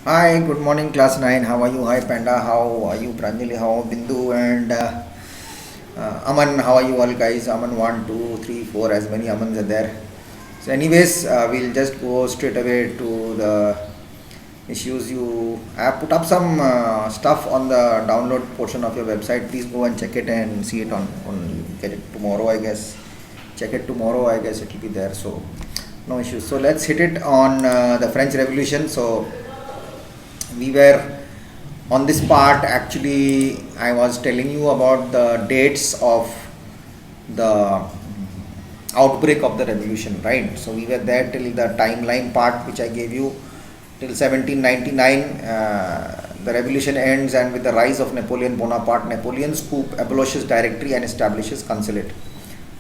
Hi, good morning, class 9. How are you? Hi, Panda. How are you, Pranjali? How are Bindu and Aman? How are you all, guys? Aman 1, 2, 3, 4, as many Amans are there. So, anyways, we'll just go straight away to the issues. I have put up some stuff on the download portion of your website. Please go and check it and see it on get it tomorrow, I guess. Check it tomorrow, I guess it will be there. So, no issues. So, let's hit it on the French Revolution. So, we were on this part. Actually, I was telling you about the dates of the outbreak of the revolution, right? So we were there till the timeline part which I gave you till 1799. The revolution ends, and with the rise of Napoleon Bonaparte, Napoleon's coup abolishes directory and establishes consulate.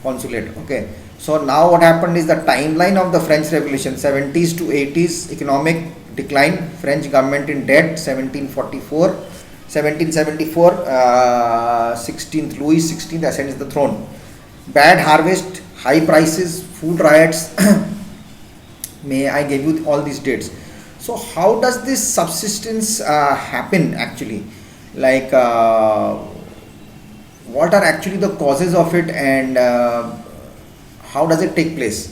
Okay, so now what happened is the timeline of the French Revolution: 70s to 80s, economic decline, French government in debt, 1774, 16th Louis XVI ascends the throne. Bad harvest, high prices, food riots. May I give you all these dates? So how does this subsistence happen actually? Like what are actually the causes of it, and how does it take place,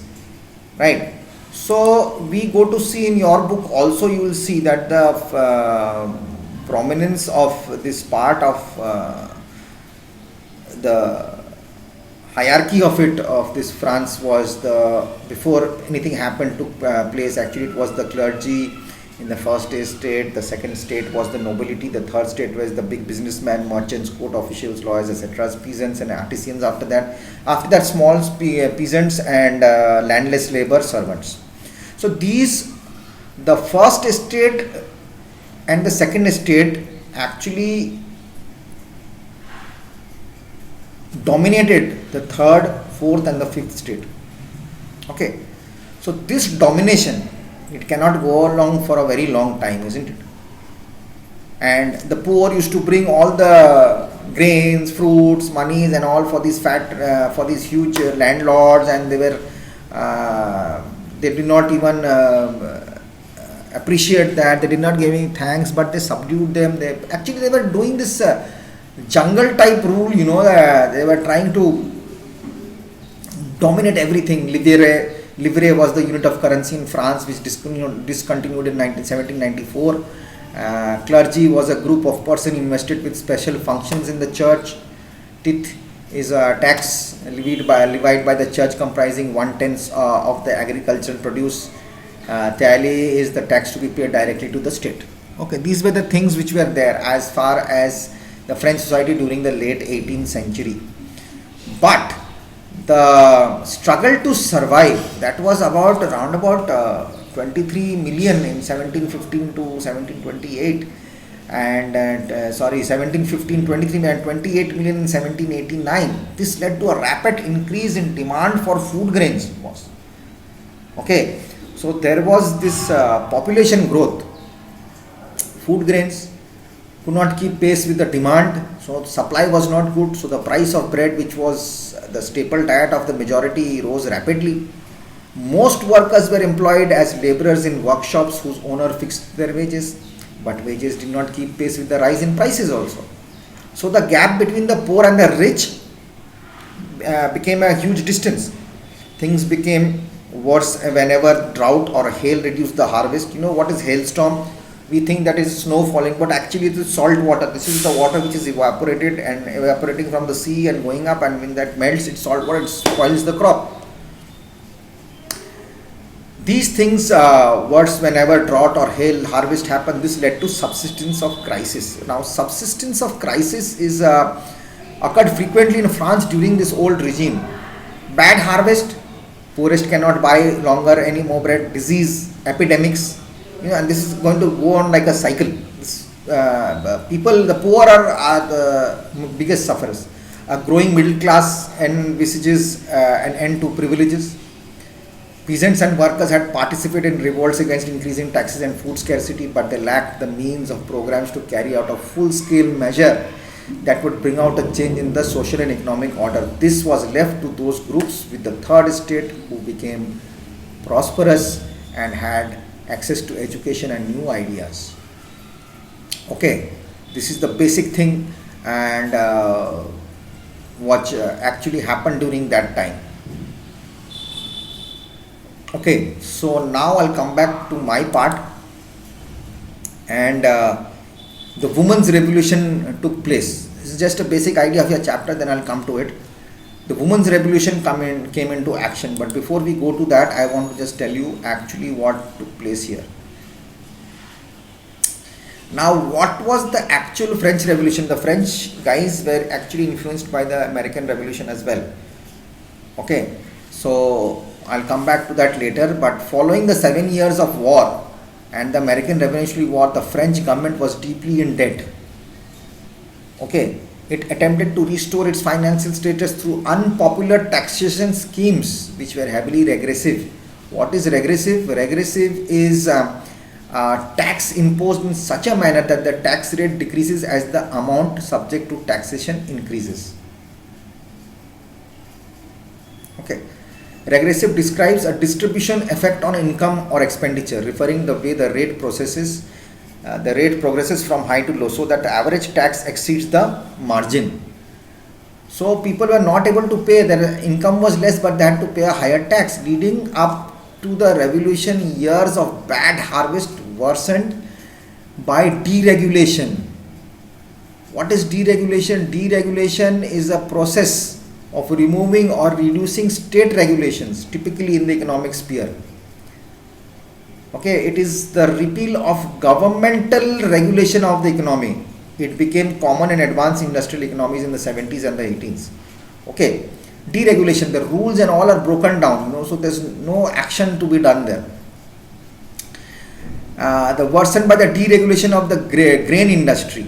right? So we go to see in your book also, you will see that the prominence of this part of the hierarchy of this France was the before anything happened took place. Actually, it was the clergy in the first state. The second state was the nobility. The third state was the big businessmen, merchants, court officials, lawyers, etc., peasants and artisans. After that, small peasants and landless labor servants. So the first estate and the second estate actually dominated the third, fourth and the fifth state. Okay, so this domination, it cannot go along for a very long time, isn't it? And the poor used to bring all the grains, fruits, monies and all for these huge landlords, and they did not even appreciate that. They did not give any thanks, but they subdued them. They were doing this jungle type rule, they were trying to dominate everything. Livre was the unit of currency in France, which discontinued in 1794. Clergy was a group of persons invested with special functions in the church. Tithe is a tax levied by the church, comprising 1/10 of the agricultural produce. Taille is the tax to be paid directly to the state. Okay, these were the things which were there as far as the French society during the late 18th century. But the struggle to survive, that was around about 23 million in 1715 to 1728, and 1715 23 and 28 million in 1789. This led to a rapid increase in demand for food grains. Okay, so there was this population growth. Food grains could not keep pace with the demand, so supply was not good. So the price of bread, which was the staple diet of the majority, rose rapidly. Most workers were employed as laborers in workshops whose owner fixed their wages, but wages did not keep pace with the rise in prices also. So the gap between the poor and the rich became a huge distance. Things became worse whenever drought or hail reduced the harvest. You know what is hailstorm? We think that is snow falling, but actually it is salt water. This is the water which is evaporating from the sea and going up, and when that melts, it's salt water, it spoils the crop. These things worse whenever drought or hail harvest happened. This led to subsistence of crisis. Now subsistence of crisis is occurred frequently in France during this old regime. Bad harvest, poorest cannot buy longer any more bread, disease, epidemics, and this is going to go on like a cycle. The poor are the biggest sufferers. A growing middle class envisages an end to privileges. Peasants and workers had participated in revolts against increasing taxes and food scarcity, but they lacked the means of programs to carry out a full-scale measure that would bring out a change in the social and economic order. This was left to those groups with the third estate who became prosperous and had access to education and new ideas. Okay, this is the basic thing, and what actually happened during that time. Okay, so now I'll come back to my part, and the women's revolution took place. This is just a basic idea of your chapter, then I'll come to it. The women's revolution came into action, but before we go to that, I want to just tell you actually what took place here. Now, what was the actual French Revolution? The French guys were actually influenced by the American Revolution as well. Okay, so I'll come back to that later. But following the 7 years of war and the American Revolutionary War, the French government was deeply in debt. Okay, it attempted to restore its financial status through unpopular taxation schemes which were heavily regressive. What is regressive? Regressive is tax imposed in such a manner that the tax rate decreases as the amount subject to taxation increases. Okay. Regressive describes a distribution effect on income or expenditure, referring the way the rate progresses from high to low, so that the average tax exceeds the margin. So people were not able to pay, their income was less, but they had to pay a higher tax, leading up to the revolution. Years of bad harvest worsened by deregulation. What is deregulation? Deregulation is a process of removing or reducing state regulations, typically in the economic sphere. Okay, it is the repeal of governmental regulation of the economy. It became common in advanced industrial economies in the 70s and the 80s. Okay, deregulation, the rules and all are broken down, so there's no action to be done there. The worsened by the deregulation of the grain industry.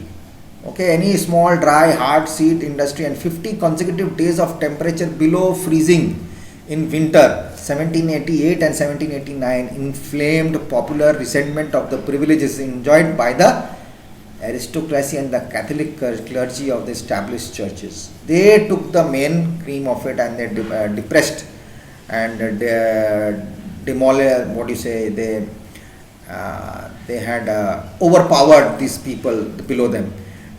Okay, any small, dry, hard seed industry, and 50 consecutive days of temperature below freezing in winter 1788 and 1789 inflamed popular resentment of the privileges enjoyed by the aristocracy and the Catholic clergy of the established churches. They took the main cream of it and they depressed and demolished, what do you say, they had overpowered these people below them.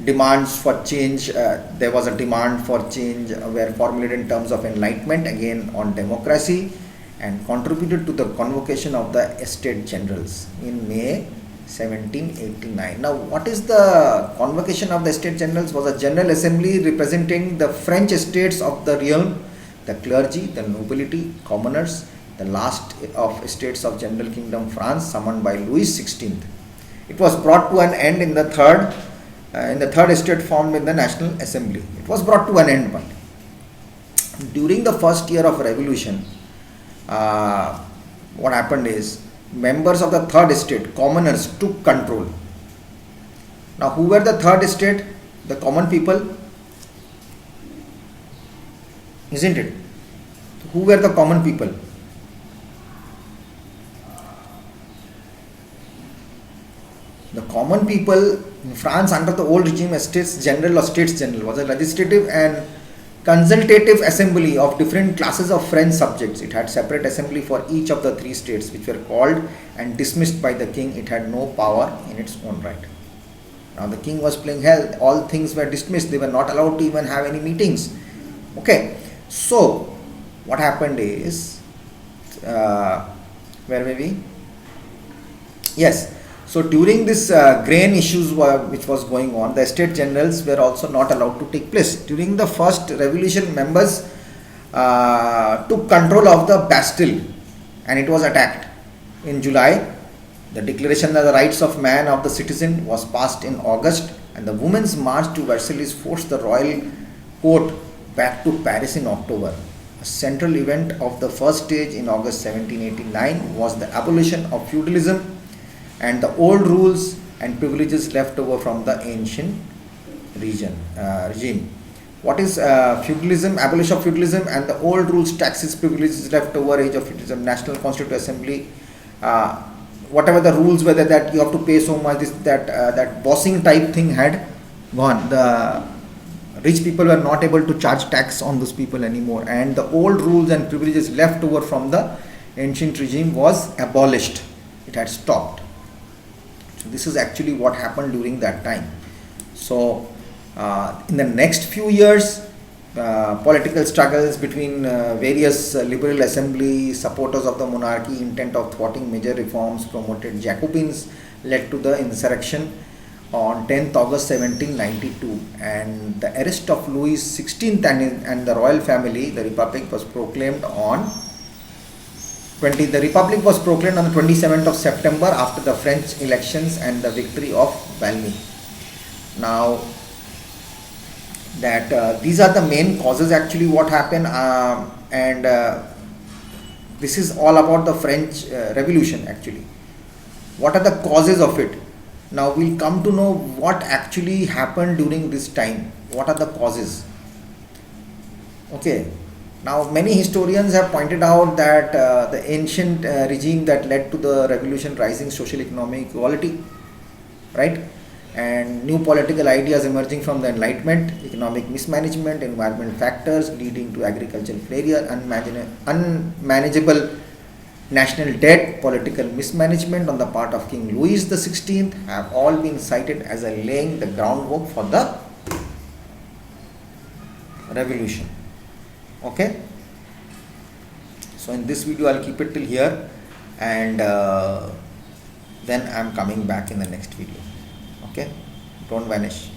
Demands for change, there was a demand for change were formulated in terms of enlightenment, again on democracy, and contributed to the convocation of the Estate Generals in May 1789. Now, what is the convocation of the Estate Generals? Was a general assembly representing the French estates of the realm, the clergy, the nobility, commoners, the last of estates of General Kingdom France, summoned by Louis XVI. It was brought to an end in the third estate formed in the National Assembly. It was brought to an end, but during the first year of revolution, what happened is members of the third estate, commoners, took control. Now, who were the third estate? The common people, isn't it? Who were the common people? The common people in France under the old regime, Estates General or States General, was a legislative and consultative assembly of different classes of French subjects. It had separate assembly for each of the three states, which were called and dismissed by the king. It had no power in its own right. Now the king was playing hell. All things were dismissed. They were not allowed to even have any meetings. Okay. So what happened is, where were we? Yes. So during this grain issues which was going on, the estate generals were also not allowed to take place. During the first revolution, members took control of the Bastille and it was attacked. In July, the Declaration of the Rights of Man of the Citizen was passed in August, and the Women's March to Versailles forced the royal court back to Paris in October. A central event of the first stage in August 1789 was the abolition of feudalism and the old rules and privileges left over from the ancient regime. What is feudalism? Abolition of feudalism and the old rules, taxes, privileges left over, age of feudalism, National Constituent Assembly, whatever the rules, whether that you have to pay so much, that bossing type thing had gone. The rich people were not able to charge tax on those people anymore, and the old rules and privileges left over from the ancient regime was abolished. It had stopped. this is actually what happened during that time. So in the next few years, political struggles between various liberal assembly supporters of the monarchy intent of thwarting major reforms promoted Jacobins led to the insurrection on 10th August 1792, and the arrest of Louis XVI and the royal family. The Republic was proclaimed on the Republic was proclaimed on the 27th of September after the French elections and the victory of Valmy. Now, that these are the main causes actually what happened, and this is all about the French Revolution actually. What are the causes of it? Now we'll come to know what actually happened during this time. What are the causes? Okay. Now many historians have pointed out that the ancient regime that led to the revolution rising social economic equality, right? And new political ideas emerging from the Enlightenment, economic mismanagement, environmental factors leading to agricultural failure, unmanageable national debt, political mismanagement on the part of King Louis XVI have all been cited as a laying the groundwork for the revolution. Okay. So in this video I'll keep it till here, and then I'm coming back in the next video. Okay, don't vanish.